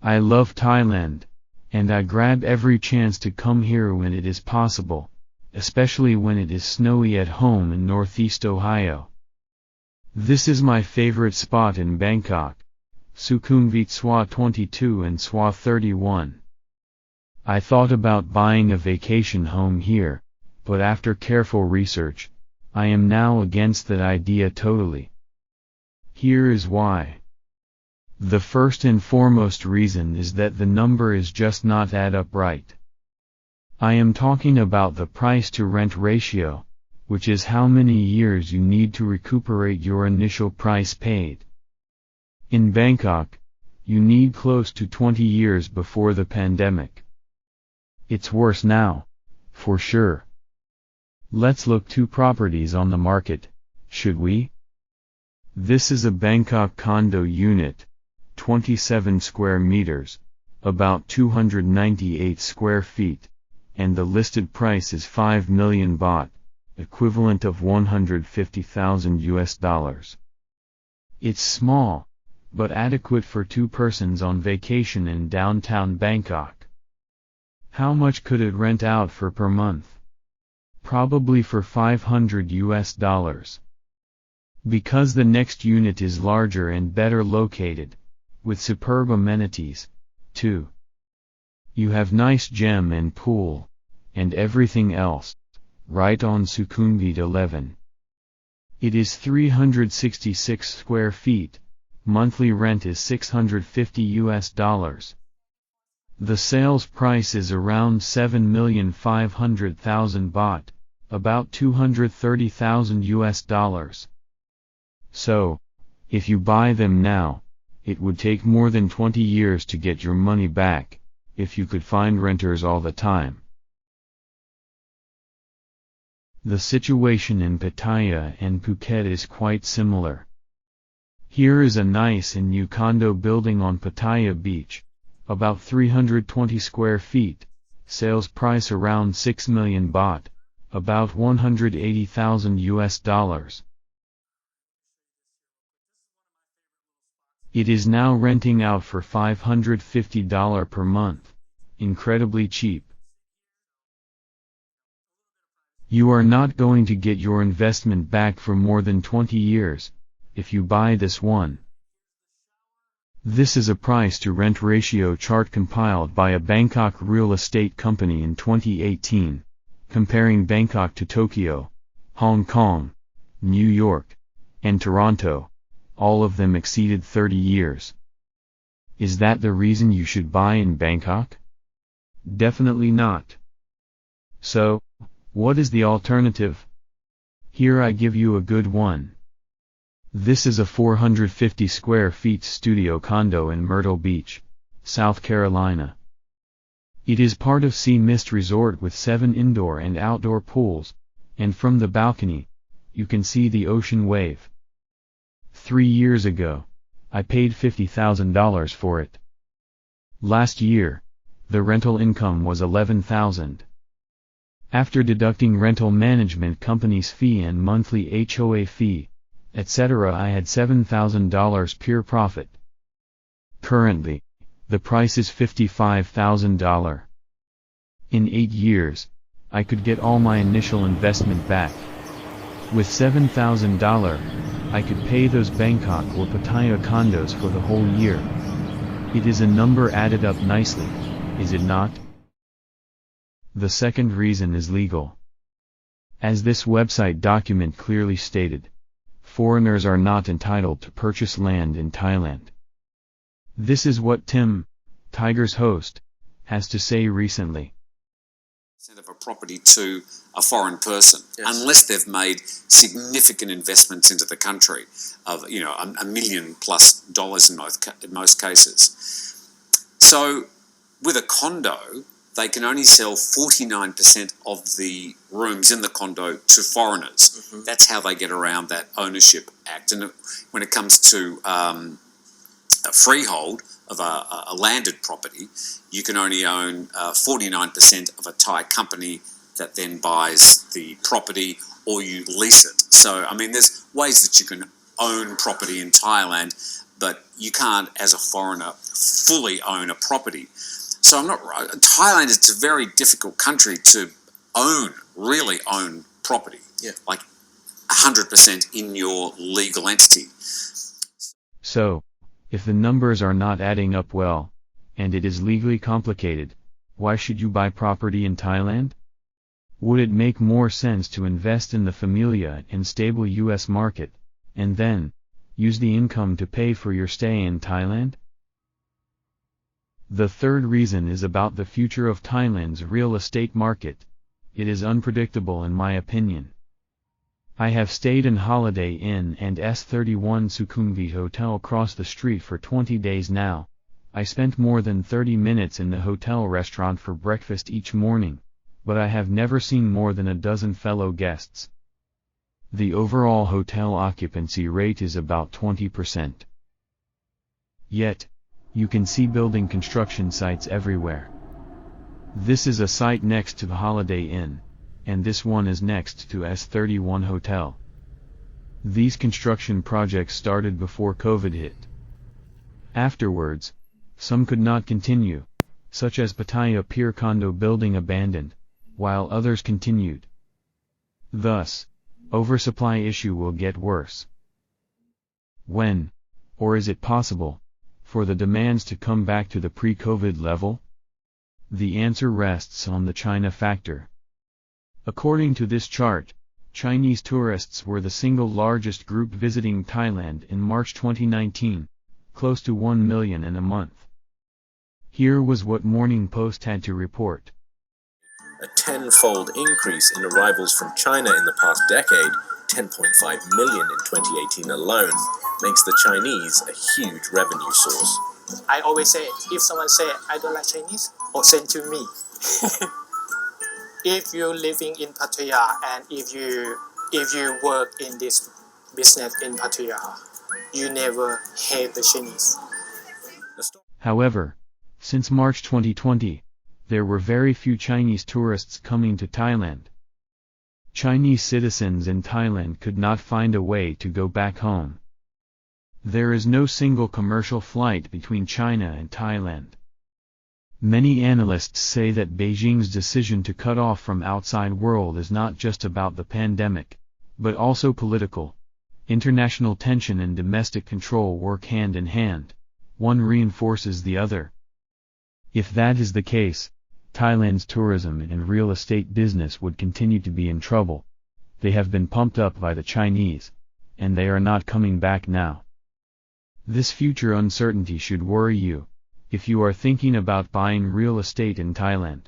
I love Thailand, and I grab every chance to come here when it is possible, especially when it is snowy at home in Northeast Ohio. This is my favorite spot in Bangkok, Sukhumvit Swa 22 and Swa 31. I thought about buying a vacation home here, but after careful research, I am now against that idea totally. Here is why. The first and foremost reason is that the number is just not add up right. I am talking about the price-to-rent ratio, which is how many years you need to recuperate your initial price paid. In Bangkok, you need close to 20 years before the pandemic. It's worse now, for sure. Let's look two properties on the market, should we? This is a Bangkok condo unit, 27 square meters, about 298 square feet, and the listed price is 5 million baht, equivalent of 150,000 US dollars. It's small, but adequate for two persons on vacation in downtown Bangkok. How much could it rent out for per month? Probably for 500 US dollars. Because the next unit is larger and better located, with superb amenities, too. You have nice gym and pool, and everything else, right on Sukhumvit 11. It is 366 square feet, monthly rent is 650 US dollars. The sales price is around 7,500,000 baht, about 230,000 US dollars. So, if you buy them now, it would take more than 20 years to get your money back, if you could find renters all the time. The situation in Pattaya and Phuket is quite similar. Here is a nice and new condo building on Pattaya Beach, about 320 square feet, sales price around 6 million baht, about 180,000 US dollars. It is now renting out for $550 per month, incredibly cheap. You are not going to get your investment back for more than 20 years, if you buy this one. This is a price-to-rent ratio chart compiled by a Bangkok real estate company in 2018, comparing Bangkok to Tokyo, Hong Kong, New York, and Toronto. All of them exceeded 30 years. Is that the reason you should buy in Bangkok? Definitely not. So, what is the alternative? Here I give you a good one. This is a 450 square feet studio condo in Myrtle Beach, South Carolina. It is part of Sea Mist Resort with 7 indoor and outdoor pools, and from the balcony, you can see the ocean wave. 3 years ago, I paid $50,000 for it. Last year, the rental income was $11,000. After deducting rental management company's fee and monthly HOA fee, etc., I had $7,000 pure profit. Currently, the price is $55,000. In 8 years, I could get all my initial investment back. With $7,000, I could pay those Bangkok or Pattaya condos for the whole year. It is a number added up nicely, is it not? The second reason is legal. As this website document clearly stated, foreigners are not entitled to purchase land in Thailand. This is what Tim, Tiger's host, has to say recently. Of a property to a foreign person, yes, unless they've made significant investments into the country of $1 million+ in most cases. So with a condo, they can only sell 49% of the rooms in the condo to foreigners. Mm-hmm. That's how they get around that Ownership Act. And when it comes to a freehold of a landed property, you can only own 49% of a Thai company that then buys the property, or you lease it. So, I mean, there's ways that you can own property in Thailand, but you can't, as a foreigner, fully own a property. So Thailand is a very difficult country to really own property, like 100% in your legal entity. So, if the numbers are not adding up well, and it is legally complicated, why should you buy property in Thailand? Would it make more sense to invest in the familiar and stable US market, and then use the income to pay for your stay in Thailand? The third reason is about the future of Thailand's real estate market. It is unpredictable in my opinion. I have stayed in Holiday Inn and S31 Sukhumvit Hotel across the street for 20 days now. I spent more than 30 minutes in the hotel restaurant for breakfast each morning, but I have never seen more than a dozen fellow guests. The overall hotel occupancy rate is about 20%. Yet, you can see building construction sites everywhere. This is a site next to the Holiday Inn, and this one is next to S31 Hotel. These construction projects started before COVID hit. Afterwards, some could not continue, such as Pattaya Pier condo building abandoned, while others continued. Thus, oversupply issue will get worse. When, or is it possible, for the demands to come back to the pre-COVID level? The answer rests on the China factor. According to this chart, Chinese tourists were the single largest group visiting Thailand in March 2019, close to 1 million in a month. Here was what Morning Post had to report. A tenfold increase in arrivals from China in the past decade, 10.5 million in 2018 alone, makes the Chinese a huge revenue source. I always say, if someone say I don't like Chinese, or send to me. If you're living in Pattaya and if you work in this business in Pattaya, you never hate the Chinese. However, since March 2020, there were very few Chinese tourists coming to Thailand. Chinese citizens in Thailand could not find a way to go back home. There is no single commercial flight between China and Thailand. Many analysts say that Beijing's decision to cut off from outside world is not just about the pandemic, but also political. International tension and domestic control work hand in hand. One reinforces the other. If that is the case, Thailand's tourism and real estate business would continue to be in trouble. They have been pumped up by the Chinese, and they are not coming back now. This future uncertainty should worry you, if you are thinking about buying real estate in Thailand.